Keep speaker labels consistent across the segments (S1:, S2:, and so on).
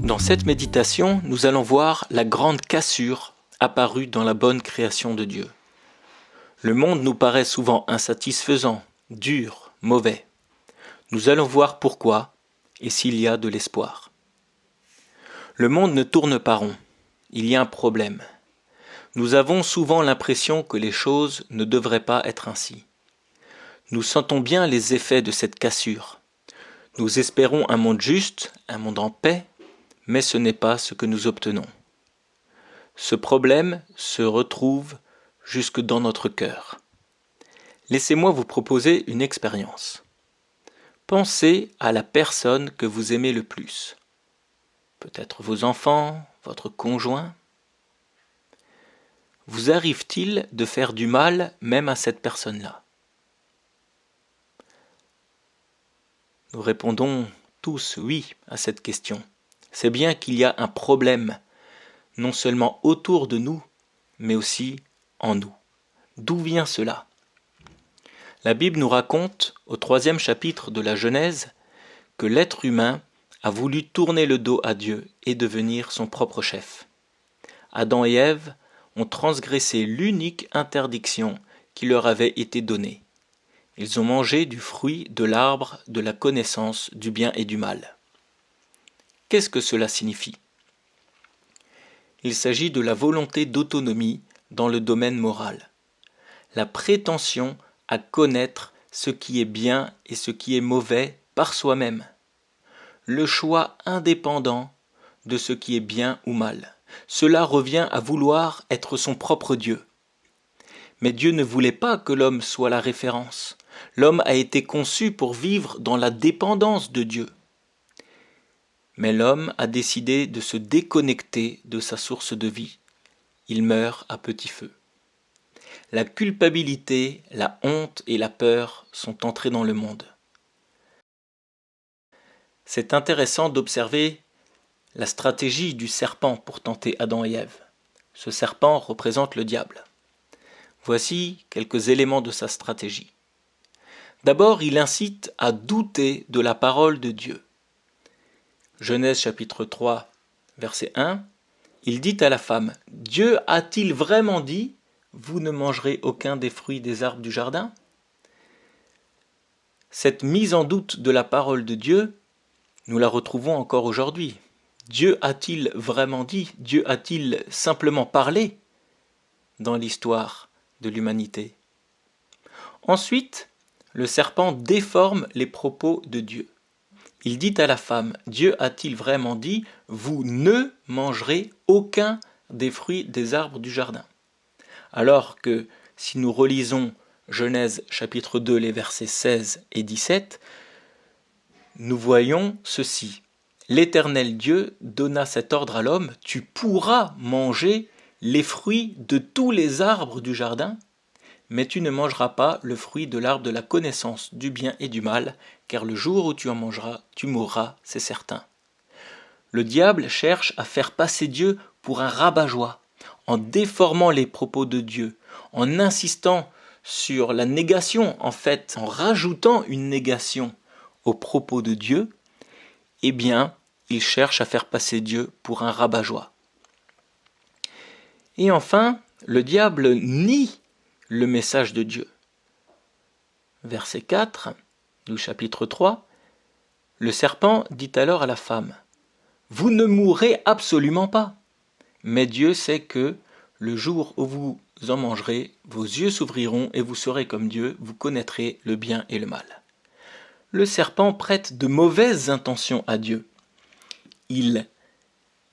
S1: Dans cette méditation, nous allons voir la grande cassure apparue dans la bonne création de Dieu. Le monde nous paraît souvent insatisfaisant, dur, mauvais. Nous allons voir pourquoi et s'il y a de l'espoir. Le monde ne tourne pas rond. Il y a un problème. Nous avons souvent l'impression que les choses ne devraient pas être ainsi. Nous sentons bien les effets de cette cassure. Nous espérons un monde juste, un monde en paix, mais ce n'est pas ce que nous obtenons. Ce problème se retrouve jusque dans notre cœur. Laissez-moi vous proposer une expérience. Pensez à la personne que vous aimez le plus. Peut-être vos enfants, votre conjoint. Vous arrive-t-il de faire du mal même à cette personne-là ? Nous répondons tous oui à cette question. C'est bien qu'il y a un problème, non seulement autour de nous, mais aussi en nous. D'où vient cela ? La Bible nous raconte, au 3e chapitre de la Genèse, que l'être humain a voulu tourner le dos à Dieu et devenir son propre chef. Adam et Ève ont transgressé l'unique interdiction qui leur avait été donnée. Ils ont mangé du fruit de l'arbre de la connaissance du bien et du mal. Qu'est-ce que cela signifie ? Il s'agit de la volonté d'autonomie dans le domaine moral. La prétention à connaître ce qui est bien et ce qui est mauvais par soi-même. Le choix indépendant de ce qui est bien ou mal. Cela revient à vouloir être son propre Dieu. Mais Dieu ne voulait pas que l'homme soit la référence. L'homme a été conçu pour vivre dans la dépendance de Dieu. Mais l'homme a décidé de se déconnecter de sa source de vie. Il meurt à petit feu. La culpabilité, la honte et la peur sont entrées dans le monde. C'est intéressant d'observer la stratégie du serpent pour tenter Adam et Ève. Ce serpent représente le diable. Voici quelques éléments de sa stratégie. D'abord, il incite à douter de la parole de Dieu. Genèse chapitre 3, verset 1, il dit à la femme, « Dieu a-t-il vraiment dit, vous ne mangerez aucun des fruits des arbres du jardin ?» Cette mise en doute de la parole de Dieu, nous la retrouvons encore aujourd'hui. Dieu a-t-il vraiment dit ? Dieu a-t-il simplement parlé dans l'histoire de l'humanité ? Ensuite, le serpent déforme les propos de Dieu. Il dit à la femme, Dieu a-t-il vraiment dit, vous ne mangerez aucun des fruits des arbres du jardin ? Alors que si nous relisons Genèse chapitre 2, les versets 16 et 17, nous voyons ceci. L'Éternel Dieu donna cet ordre à l'homme, tu pourras manger les fruits de tous les arbres du jardin, mais tu ne mangeras pas le fruit de l'arbre de la connaissance du bien et du mal, car le jour où tu en mangeras, tu mourras, c'est certain. Le diable cherche à faire passer Dieu pour un rabat-joie, en déformant les propos de Dieu, en insistant sur la négation, en fait, en rajoutant une négation aux propos de Dieu, eh bien, il cherche à faire passer Dieu pour un rabat-joie. Et enfin, le diable nie le message de Dieu. Verset 4 du chapitre 3, le serpent dit alors à la femme, « Vous ne mourrez absolument pas, mais Dieu sait que le jour où vous en mangerez, vos yeux s'ouvriront et vous serez comme Dieu, vous connaîtrez le bien et le mal. » Le serpent prête de mauvaises intentions à Dieu. Il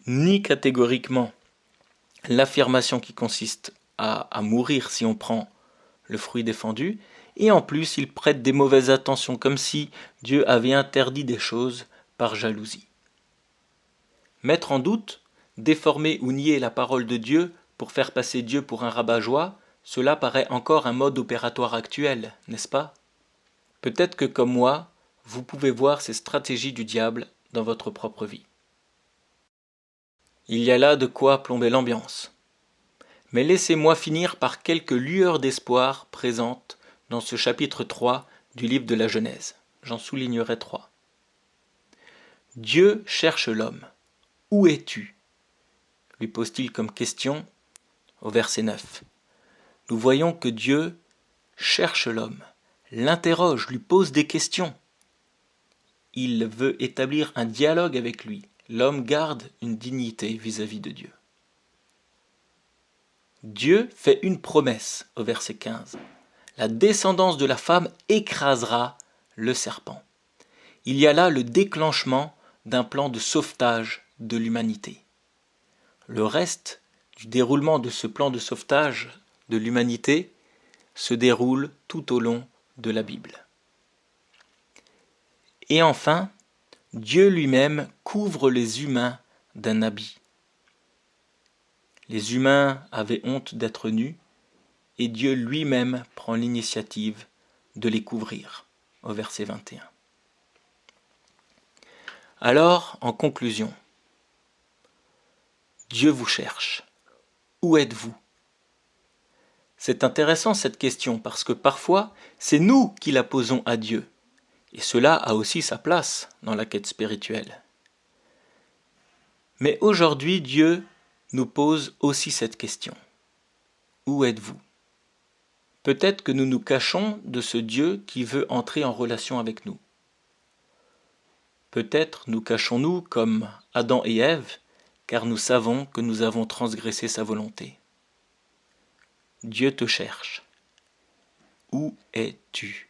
S1: nie catégoriquement l'affirmation qui consiste à mourir si on prend le fruit défendu, et en plus il prête des mauvaises intentions comme si Dieu avait interdit des choses par jalousie. Mettre en doute, déformer ou nier la parole de Dieu pour faire passer Dieu pour un rabat-joie, cela paraît encore un mode opératoire actuel, n'est-ce pas ? Peut-être que comme moi, vous pouvez voir ces stratégies du diable dans votre propre vie. Il y a là de quoi plomber l'ambiance. Mais laissez-moi finir par quelques lueurs d'espoir présentes dans ce chapitre 3 du livre de la Genèse. J'en soulignerai 3. Dieu cherche l'homme. Où es-tu ? Lui pose-t-il comme question au verset 9. Nous voyons que Dieu cherche l'homme, l'interroge, lui pose des questions. Il veut établir un dialogue avec lui. L'homme garde une dignité vis-à-vis de Dieu. Dieu fait une promesse au verset 15. La descendance de la femme écrasera le serpent. Il y a là le déclenchement d'un plan de sauvetage de l'humanité. Le reste du déroulement de ce plan de sauvetage de l'humanité se déroule tout au long de la Bible. Et enfin, Dieu lui-même couvre les humains d'un habit. Les humains avaient honte d'être nus, et Dieu lui-même prend l'initiative de les couvrir, au verset 21. Alors, en conclusion, Dieu vous cherche. Où êtes-vous ? C'est intéressant cette question parce que parfois, c'est nous qui la posons à Dieu. Et cela a aussi sa place dans la quête spirituelle. Mais aujourd'hui, Dieu nous pose aussi cette question. Où êtes-vous ? Peut-être que nous nous cachons de ce Dieu qui veut entrer en relation avec nous. Peut-être nous cachons-nous comme Adam et Ève, car nous savons que nous avons transgressé sa volonté. Dieu te cherche. Où es-tu ?